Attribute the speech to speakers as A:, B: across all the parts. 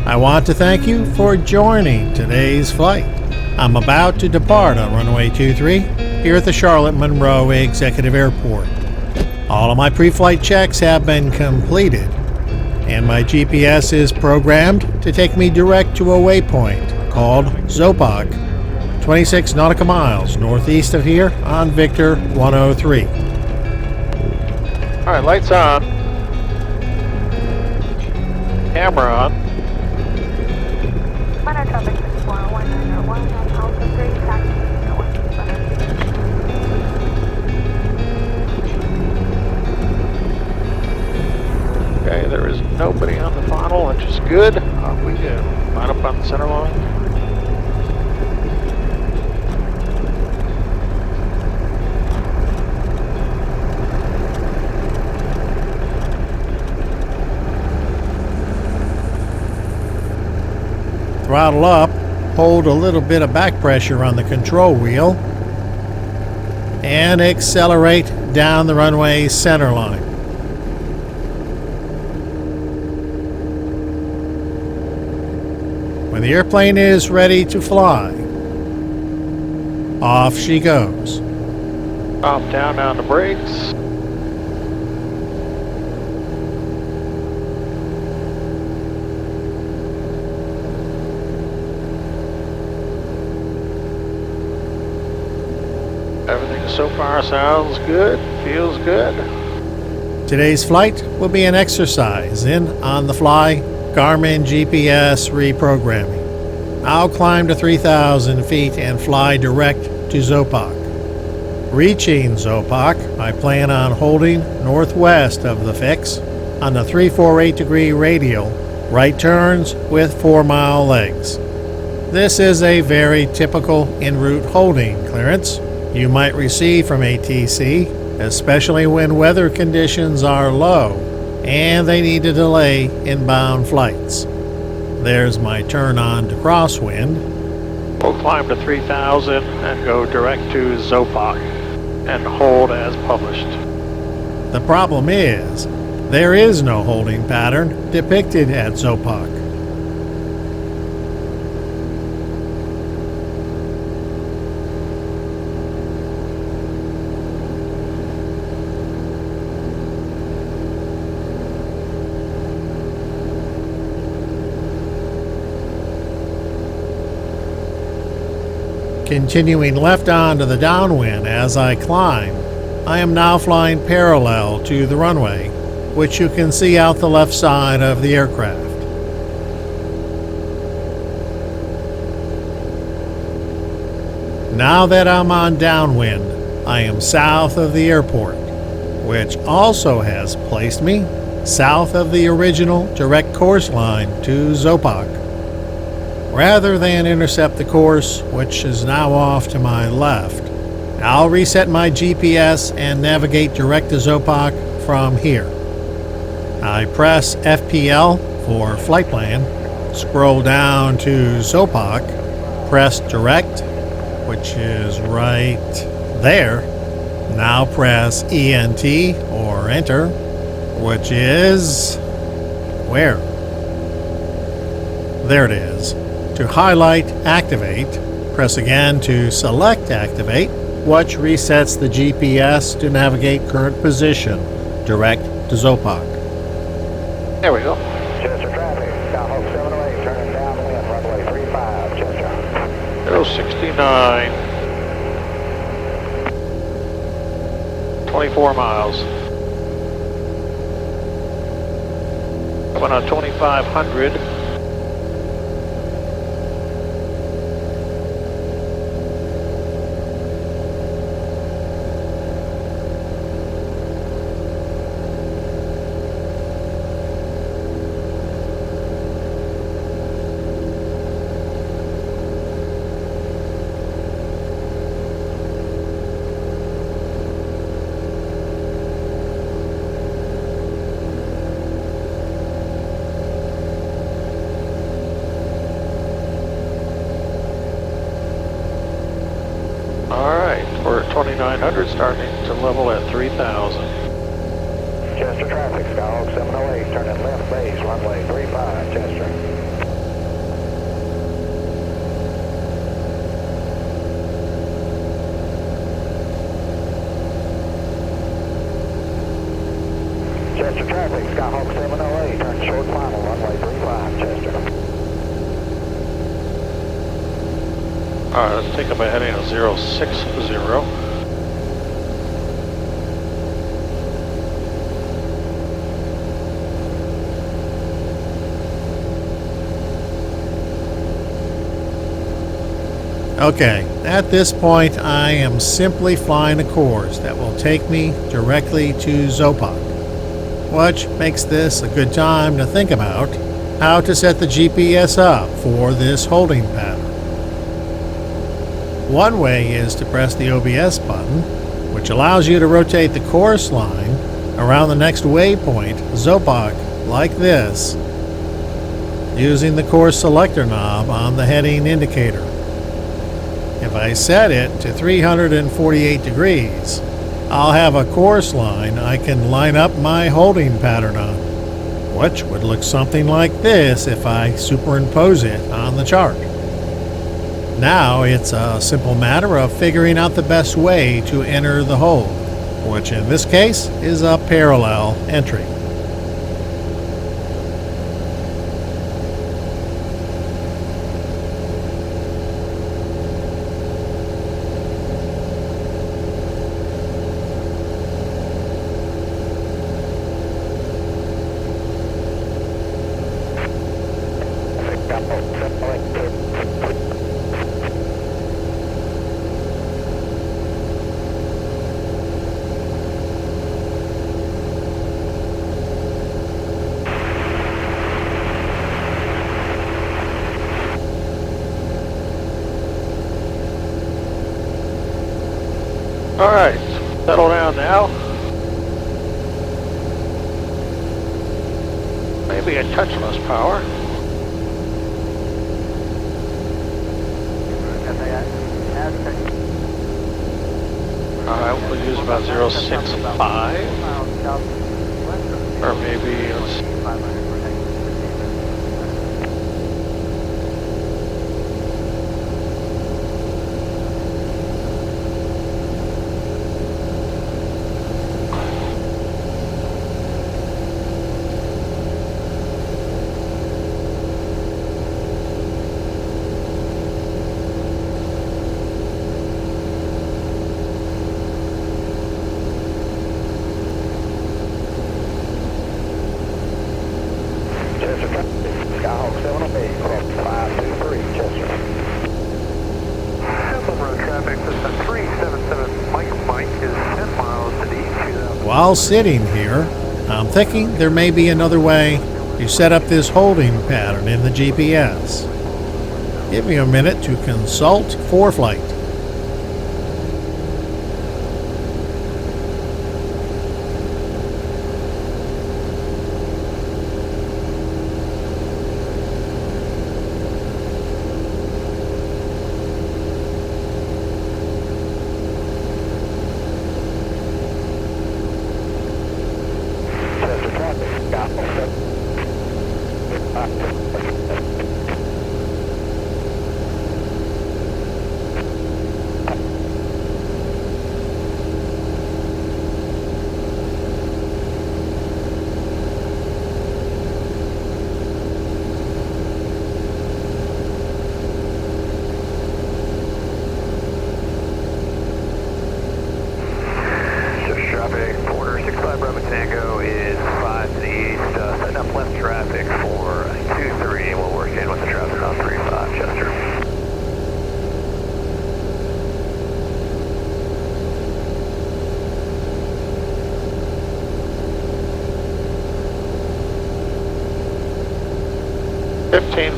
A: I want to thank you for joining today's flight. I'm about to depart on runway 23 here at the Charlotte Monroe Executive Airport. All of my pre-flight checks have been completed, and my GPS is programmed to take me direct to a waypoint called Zopok, 26 nautical miles northeast of here on Victor 103.
B: All right, lights on. Camera on.
C: Monroe traffic 641901 at Alpha 3, taxi north.
B: Okay, there is nobody on the funnel, which is good. Off we go. Line up on the center line.
A: Throttle up, hold a little bit of back pressure on the control wheel, and accelerate down the runway center line. When the airplane is ready to fly, off she goes.
B: Drop down on the brakes. Everything so far sounds good, feels good.
A: Today's flight will be an exercise in on-the-fly Garmin GPS reprogramming. I'll climb to 3,000 feet and fly direct to Zopok. Reaching Zopok, I plan on holding northwest of the fix on the 348-degree radial, right turns with 4-mile legs. This is a very typical en route holding clearance you might receive from ATC, especially when weather conditions are low and they need to delay inbound flights. There's my turn on to crosswind.
B: We'll climb to 3,000 and go direct to Zopok and hold as published.
A: The problem is, there is no holding pattern depicted at Zopok. Continuing left onto the downwind as I climb, I am now flying parallel to the runway, which you can see out the left side of the aircraft. Now that I'm on downwind, I am south of the airport, which also has placed me south of the original direct course line to Zopok. Rather than intercept the course, which is now off to my left, I'll reset my GPS and navigate direct to Zopok from here. I press FPL for flight plan, scroll down to Zopok, press direct, which is right there. Now press ENT or enter, which is where? There it is. To highlight activate, press again to select activate, which resets the GPS to navigate current position direct to Zopok.
B: There we go.
D: Chester traffic, Southwest 708, turning downwind, runway 35, Chester.
B: 069. 24 miles. Coming on 2,500. We're at 2,900, starting to level at 3,000.
D: Chester traffic, Skyhawk 708, turning left base, runway 35, Chester.
B: Alright, let's take up a heading of 060.
A: Okay, at this point I am simply flying a course that will take me directly to Zopak, which makes this a good time to think about how to set the GPS up for this holding pattern. One way is to press the OBS button, which allows you to rotate the course line around the next waypoint, Zopak, like this, using the course selector knob on the heading indicator. If I set it to 348 degrees, I'll have a course line I can line up my holding pattern on, which would look something like this if I superimpose it on the chart. Now it's a simple matter of figuring out the best way to enter the hold, which in this case is a parallel entry.
B: Alright, settle down now. Maybe a touch less power. Alright, we'll use about 065. Or maybe let's see. While sitting here, I'm thinking there may be another way to set up this holding pattern in the GPS. Give me a minute to consult for flight.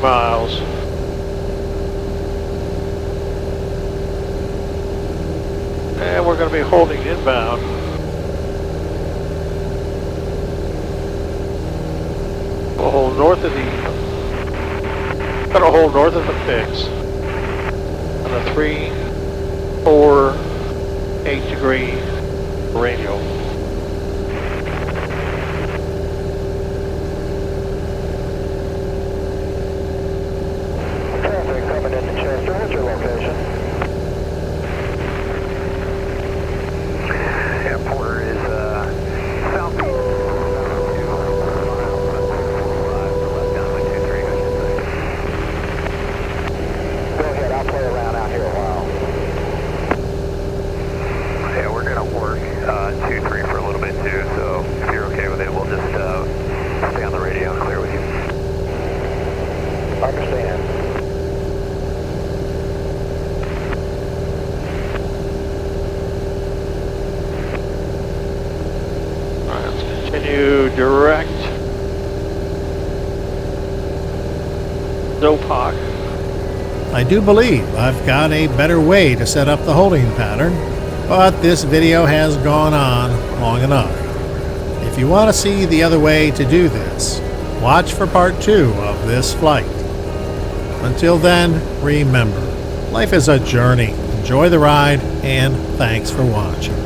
B: Miles. And we're going to be holding inbound. We'll hold north of the fix on a 3, 4, 8 degree radial.
D: Go ahead, I'll play around out here. Understand.
E: Alright, let's continue direct. Zopak.
A: I do believe I've got a better way to set up the holding pattern, but this video has gone on long enough. If you want to see the other way to do this, watch for part 2 of this flight. Until then, remember, life is a journey. Enjoy the ride, and thanks for watching.